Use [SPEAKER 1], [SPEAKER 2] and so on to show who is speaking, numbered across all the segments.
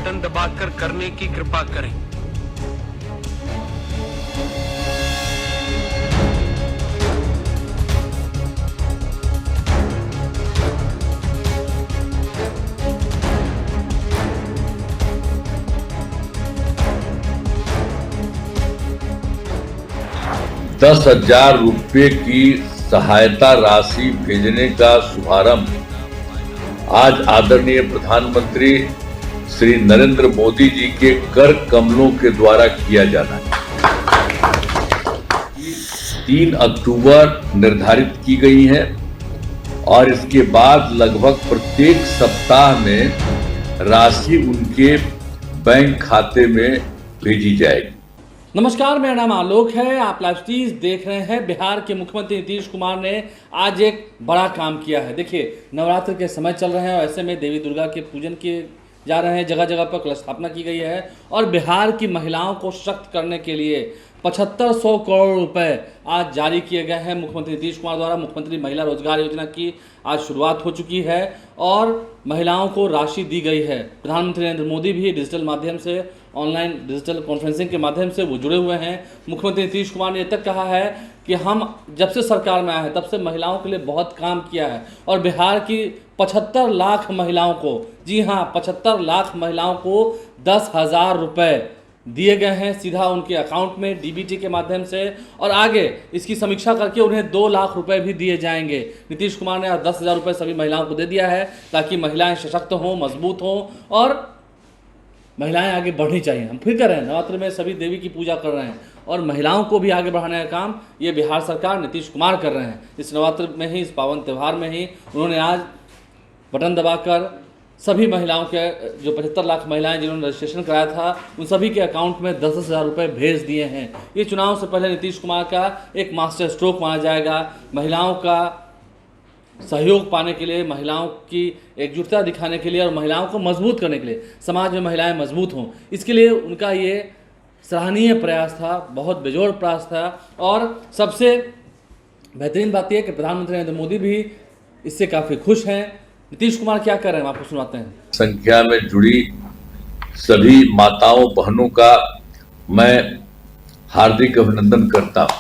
[SPEAKER 1] Button दबाकर करने की कृपा करें।
[SPEAKER 2] ₹10,000 की सहायता राशि भेजने का शुभारंभ आज आदरणीय प्रधानमंत्री श्री नरेंद्र मोदी जी के कर कमलों के द्वारा किया जाना है। 3 अक्टूबर निर्धारित की गई है और इसके बाद लगभग प्रत्येक सप्ताह में राशि उनके बैंक खाते में भेजी जाएगी।
[SPEAKER 3] नमस्कार, मेरा नाम आलोक है। आप लाइव स्ट्रीम देख रहे हैं। बिहार के मुख्यमंत्री नीतीश कुमार ने आज एक बड़ा काम किया है। देखिए, नवरात्र के समय चल रहे हैं और ऐसे में देवी दुर्गा के पूजन किए जा रहे हैं। जगह जगह पर कलश स्थापना की गई है और बिहार की महिलाओं को सशक्त करने के लिए 7500 करोड़ रुपए आज जारी किए गए हैं मुख्यमंत्री नीतीश कुमार द्वारा। मुख्यमंत्री महिला रोजगार योजना की आज शुरुआत हो चुकी है और महिलाओं को राशि दी गई है। प्रधानमंत्री नरेंद्र मोदी भी डिजिटल माध्यम से, ऑनलाइन डिजिटल कॉन्फ्रेंसिंग के माध्यम से वो जुड़े हुए हैं। मुख्यमंत्री नीतीश कुमार ने ये तक कहा है कि हम जब से सरकार में आए हैं तब से महिलाओं के लिए बहुत काम किया है और बिहार की 75 लाख महिलाओं को, जी हाँ 75 लाख महिलाओं को 10,000 रुपये दिए गए हैं सीधा उनके अकाउंट में डीबीटी के माध्यम से और आगे इसकी समीक्षा करके उन्हें 2 लाख रुपए भी दिए जाएंगे। नीतीश कुमार ने आज 10,000 रुपये सभी महिलाओं को दे दिया है ताकि महिलाएं सशक्त हों, मजबूत हों और महिलाएं आगे बढ़नी चाहिए। हम फिर कर रहे हैं, नवरात्र में सभी देवी की पूजा कर रहे हैं और महिलाओं को भी आगे बढ़ाने का काम ये बिहार सरकार नीतीश कुमार कर रहे हैं। इस नवरात्र में ही, इस पावन त्यौहार में ही उन्होंने आज बटन दबाकर सभी महिलाओं के, जो 75 लाख महिलाएं जिन्होंने रजिस्ट्रेशन कराया था, उन सभी के अकाउंट में 10,000 रुपये भेज दिए हैं। ये चुनाव से पहले नीतीश कुमार का एक मास्टर स्ट्रोक माना जाएगा। महिलाओं का सहयोग पाने के लिए, महिलाओं की एकजुटता दिखाने के लिए और महिलाओं को मजबूत करने के लिए, समाज में महिलाएं मजबूत हों, इसके लिए उनका ये सराहनीय प्रयास था, बहुत बेजोड़ प्रयास था। और सबसे बेहतरीन बात यह कि प्रधानमंत्री नरेंद्र मोदी भी इससे काफ़ी खुश हैं। नीतीश कुमार क्या कर रहे हैं, आपको सुनाते हैं।
[SPEAKER 2] संख्या में जुड़ी सभी माताओं बहनों का मैं हार्दिक अभिनंदन करता हूं।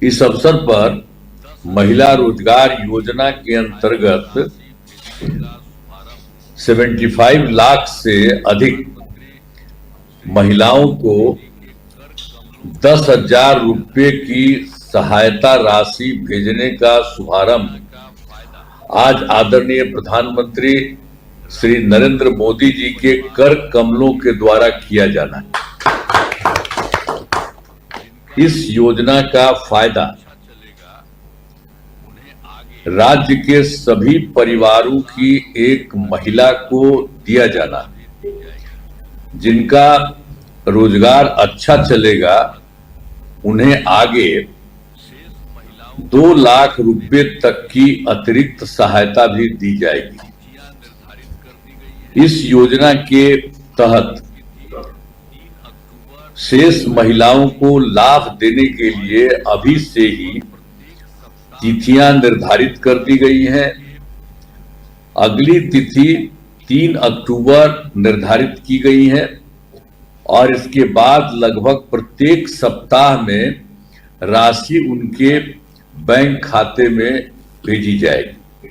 [SPEAKER 2] इस अवसर पर महिला रोजगार योजना के अंतर्गत 75 लाख से अधिक महिलाओं को 10,000 रुपये की सहायता राशि भेजने का शुभारंभ आज आदरणीय प्रधानमंत्री श्री नरेंद्र मोदी जी के कर कमलों के द्वारा किया जाना है। इस योजना का फायदा राज्य के सभी परिवारों की एक महिला को दिया जाना, जिनका रोजगार अच्छा चलेगा उन्हें आगे 2 लाख रुपए तक की अतिरिक्त सहायता भी दी जाएगी। इस योजना के तहत शेष महिलाओं को लाभ देने के लिए अभी से ही तिथियां निर्धारित कर दी गई हैं। अगली तिथि 3 अक्टूबर निर्धारित की गई है और इसके बाद लगभग प्रत्येक सप्ताह में राशि उनके बैंक खाते में भेजी जाएगी।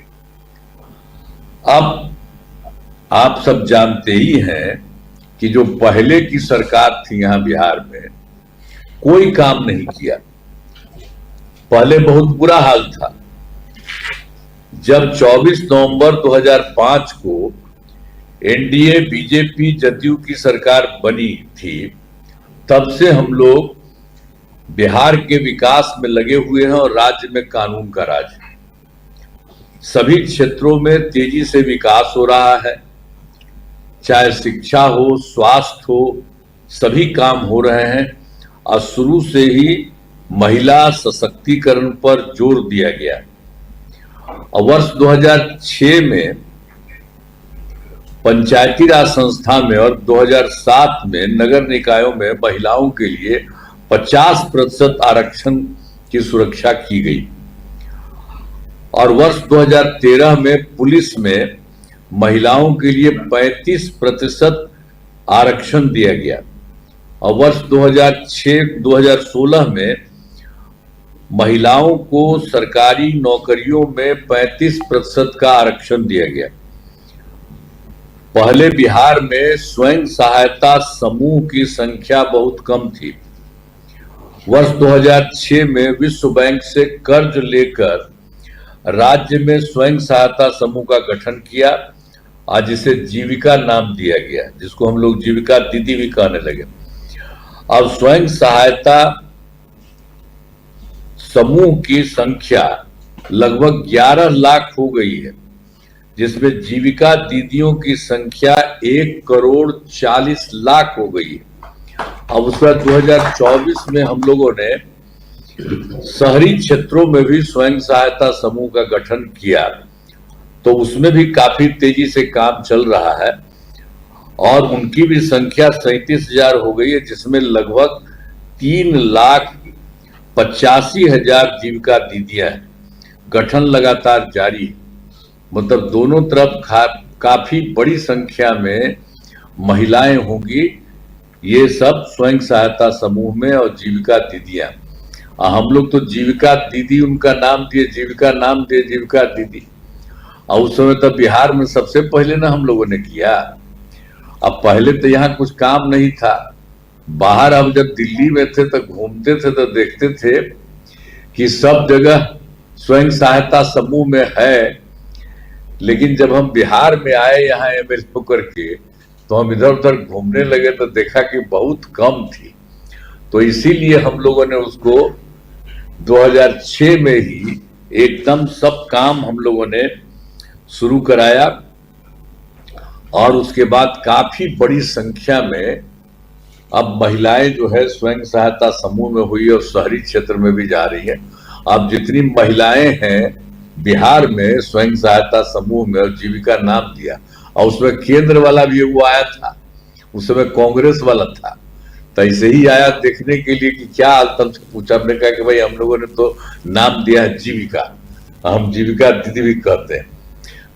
[SPEAKER 2] अब आप सब जानते ही हैं कि जो पहले की सरकार थी यहां बिहार में, कोई काम नहीं किया। पहले बहुत बुरा हाल था। जब 24 नवंबर 2005 को एनडीए बीजेपी जदयू की सरकार बनी थी, तब से हम लोग बिहार के विकास में लगे हुए हैं और राज्य में कानून का राज है। सभी क्षेत्रों में तेजी से विकास हो रहा है, चाहे शिक्षा हो, स्वास्थ्य हो, सभी काम हो रहे हैं और शुरू से ही महिला सशक्तिकरण पर जोर दिया गया। और वर्ष 2006 में पंचायती राज संस्था में और 2007 में नगर निकायों में महिलाओं के लिए 50% आरक्षण की सुरक्षा की गई और वर्ष 2013 में पुलिस में महिलाओं के लिए 35% आरक्षण दिया गया और वर्ष 2006-2016 में महिलाओं को सरकारी नौकरियों में 35% का आरक्षण दिया गया। पहले बिहार में स्वयं सहायता समूह की संख्या बहुत कम थी। वर्ष 2006 में विश्व बैंक से कर्ज लेकर राज्य में स्वयं सहायता समूह का गठन किया, आज इसे जीविका नाम दिया गया, जिसको हम लोग जीविका दीदी भी कहने लगे। अब स्वयं सहायता समूह की संख्या लगभग 11 लाख हो गई है, जिसमें जीविका दीदियों की संख्या 1,40,00,000 हो गई है। अब उसके बाद 2024 में हम लोगों ने शहरी क्षेत्रों में भी स्वयं सहायता समूह का गठन किया, तो उसमें भी काफी तेजी से काम चल रहा है और उनकी भी संख्या 37,000 हो गई है, जिसमें लगभग 3,85,000 जीविका दीदियां हैं। गठन लगातार जारी है, मतलब दोनों तरफ काफी बड़ी संख्या में महिलाएं होंगी। ये सब स्वयं सहायता समूह में और जीविका दीदियां। हम लोग तो जीविका दीदी उनका नाम दिए, जीविका नाम दिए जीविका दीदी। और उस समय तो बिहार में सबसे पहले ना हम लोगों ने किया। अब पहले तो यहाँ कुछ काम नहीं था। बाहर हम जब दिल्ली में थे तो घूमते थे तो देखते थे कि सब जगह स्वयं सहायता समूह में है, लेकिन जब हम बिहार में आए यहाँ एमएलए होकर के, तो हम इधर उधर घूमने लगे तो देखा कि बहुत कम थी। तो इसीलिए हम लोगों ने उसको 2006 में ही एकदम सब काम हम लोगों ने शुरू कराया और उसके बाद काफी बड़ी संख्या में अब महिलाएं जो है स्वयं सहायता समूह में हुई और शहरी क्षेत्र में भी जा रही है। अब जितनी महिलाएं हैं बिहार में स्वयं सहायता समूह में, और जीविका नाम दिया, और उसमें केंद्र वाला भी वो आया था, उस समय कांग्रेस वाला था, तो ऐसे ही आया देखने के लिए कि क्या हाल। तब से पूछा, हमने कहा कि भाई हम लोगों ने तो नाम दिया है जीविका, हम जीविका दीदी भी कहते हैं।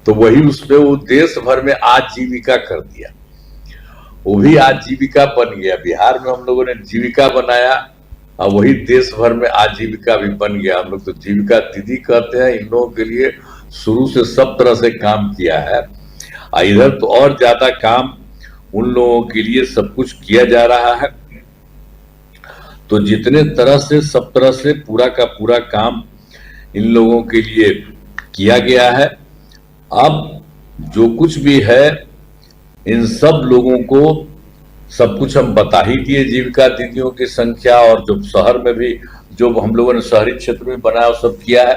[SPEAKER 2] तो वही उसमें वो देश भर में आजीविका कर दिया, वो भी आजीविका बन गया। बिहार में हम लोगों ने जीविका बनाया और वही देश भर में आजीविका भी बन गया। हम लोग तो जीविका दीदी कहते हैं। इन लोगों के लिए शुरू से सब तरह से काम किया है। इधर तो और ज्यादा काम उन लोगों के लिए सब कुछ किया जा रहा है। तो जितने तरह से सब तरह से पूरा का पूरा काम इन लोगों के लिए किया गया है। अब जो कुछ भी है इन सब लोगों को सब कुछ हम बता ही दिए। जीविका दीदियों की संख्या और जो शहर में भी जो हम लोगों ने शहरी क्षेत्र में बनाया सब किया है,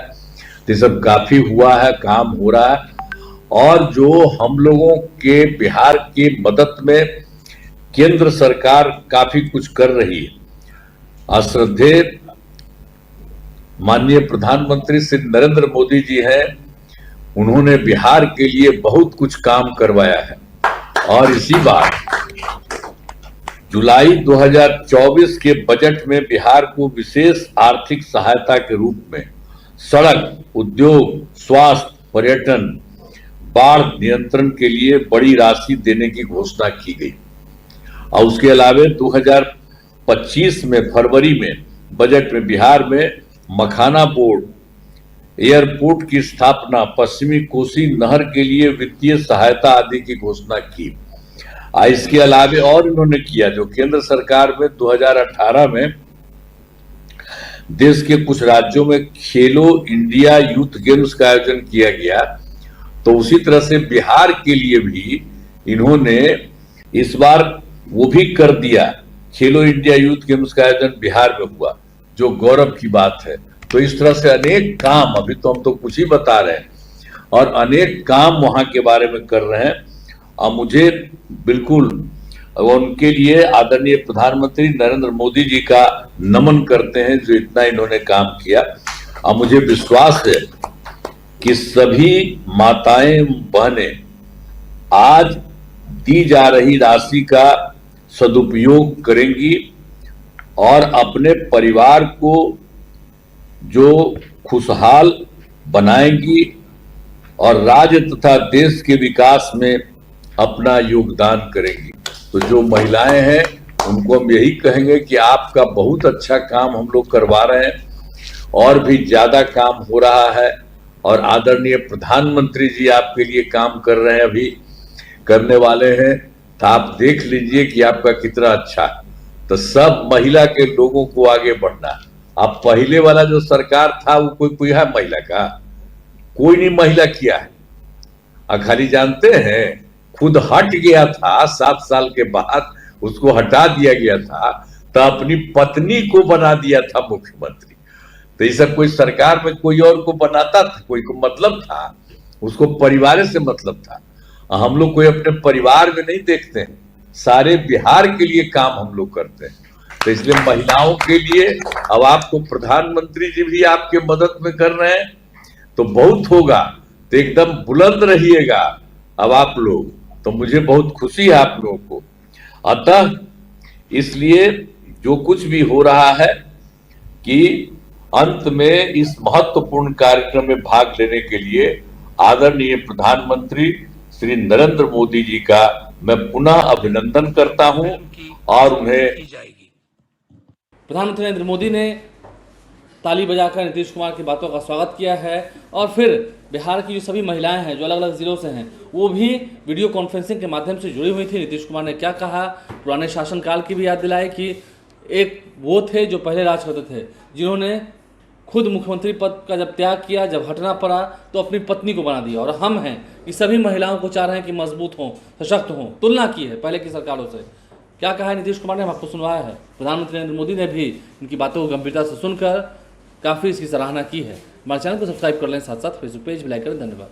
[SPEAKER 2] तो सब काफी हुआ है, काम हो रहा है। और जो हम लोगों के बिहार की मदद में केंद्र सरकार काफी कुछ कर रही है। श्रद्धेय माननीय प्रधानमंत्री श्री नरेंद्र मोदी जी हैं, उन्होंने बिहार के लिए बहुत कुछ काम करवाया है। और इसी बार जुलाई 2024 के बजट में बिहार को विशेष आर्थिक सहायता के रूप में सड़क, उद्योग, स्वास्थ्य, पर्यटन, बाढ़ नियंत्रण के लिए बड़ी राशि देने की घोषणा की गई। और उसके अलावा 2025 में फरवरी में बजट में बिहार में मखाना बोर्ड, एयरपोर्ट की स्थापना, पश्चिमी कोसी नहर के लिए वित्तीय सहायता आदि की घोषणा की। इसके अलावा और इन्होंने किया जो केंद्र सरकार में 2018 में देश के कुछ राज्यों में खेलो इंडिया यूथ गेम्स का आयोजन किया गया, तो उसी तरह से बिहार के लिए भी इन्होंने इस बार वो भी कर दिया। खेलो इंडिया यूथ गेम्स का आयोजन बिहार में हुआ, जो गौरव की बात है। तो इस तरह से अनेक काम, अभी तो हम तो कुछ ही बता रहे हैं, और अनेक काम वहां के बारे में कर रहे हैं। और मुझे बिल्कुल उनके लिए आदरणीय प्रधानमंत्री नरेंद्र मोदी जी का नमन करते हैं, जो इतना इन्होंने काम किया। और मुझे विश्वास है कि सभी माताएं बहनें आज दी जा रही राशि का सदुपयोग करेंगी और अपने परिवार को जो खुशहाल बनाएंगी और राज्य तथा देश के विकास में अपना योगदान करेंगी। तो जो महिलाएं हैं उनको हम यही कहेंगे कि आपका बहुत अच्छा काम हम लोग करवा रहे हैं, और भी ज्यादा काम हो रहा है, और आदरणीय प्रधानमंत्री जी आपके लिए काम कर रहे हैं, अभी करने वाले हैं। तो आप देख लीजिए कि आपका कितना अच्छा है। तो सब महिला के लोगों को आगे बढ़ना है। अब पहले वाला जो सरकार था वो कोई है महिला का? कोई नहीं महिला किया है। खाली जानते हैं खुद हट गया था 7 साल के बाद, उसको हटा दिया गया था, तो अपनी पत्नी को बना दिया था मुख्यमंत्री। तो ये सब कोई सरकार में कोई और को बनाता था, कोई को मतलब था, उसको परिवार से मतलब था। हम लोग कोई अपने परिवार में नहीं देखते हैं, सारे बिहार के लिए काम हम लोग करते हैं। तो इसलिए महिलाओं के लिए अब आपको प्रधानमंत्री जी भी आपके मदद में कर रहे हैं, तो बहुत होगा। तो एकदम बुलंद रहिएगा अब आप लोग, तो मुझे बहुत खुशी है आप लोगों को। अतः इसलिए जो कुछ भी हो रहा है कि अंत में इस महत्वपूर्ण कार्यक्रम में भाग लेने के लिए आदरणीय प्रधानमंत्री श्री नरेंद्र मोदी जी का मैं पुनः अभिनंदन करता हूं और उन्हें
[SPEAKER 1] की जाएगी।
[SPEAKER 3] प्रधानमंत्री नरेंद्र मोदी ने ताली बजाकर नीतीश कुमार की बातों का स्वागत किया है, और फिर बिहार की जो सभी महिलाएं हैं जो अलग अलग जिलों से हैं वो भी वीडियो कॉन्फ्रेंसिंग के माध्यम से जुड़ी हुई थी। नीतीश कुमार ने क्या कहा, पुराने शासनकाल की भी याद दिलाई कि एक वो थे जो पहले राज करते थे, जिन्होंने खुद मुख्यमंत्री पद का जब त्याग किया, जब हटना पड़ा तो अपनी पत्नी को बना दिया, और हम हैं कि सभी महिलाओं को चाह रहे हैं कि मजबूत हों, सशक्त हों। तुलना की है पहले की सरकारों से। क्या कहा है नीतीश कुमार ने, हम आपको सुनवाया है। प्रधानमंत्री नरेंद्र मोदी ने भी इनकी बातों को गंभीरता से सुनकर काफ़ी इसकी सराहना की है। हमारे चैनल को सब्सक्राइब कर लें, साथ साथ फेसबुक पेज भी लाइक करें। धन्यवाद।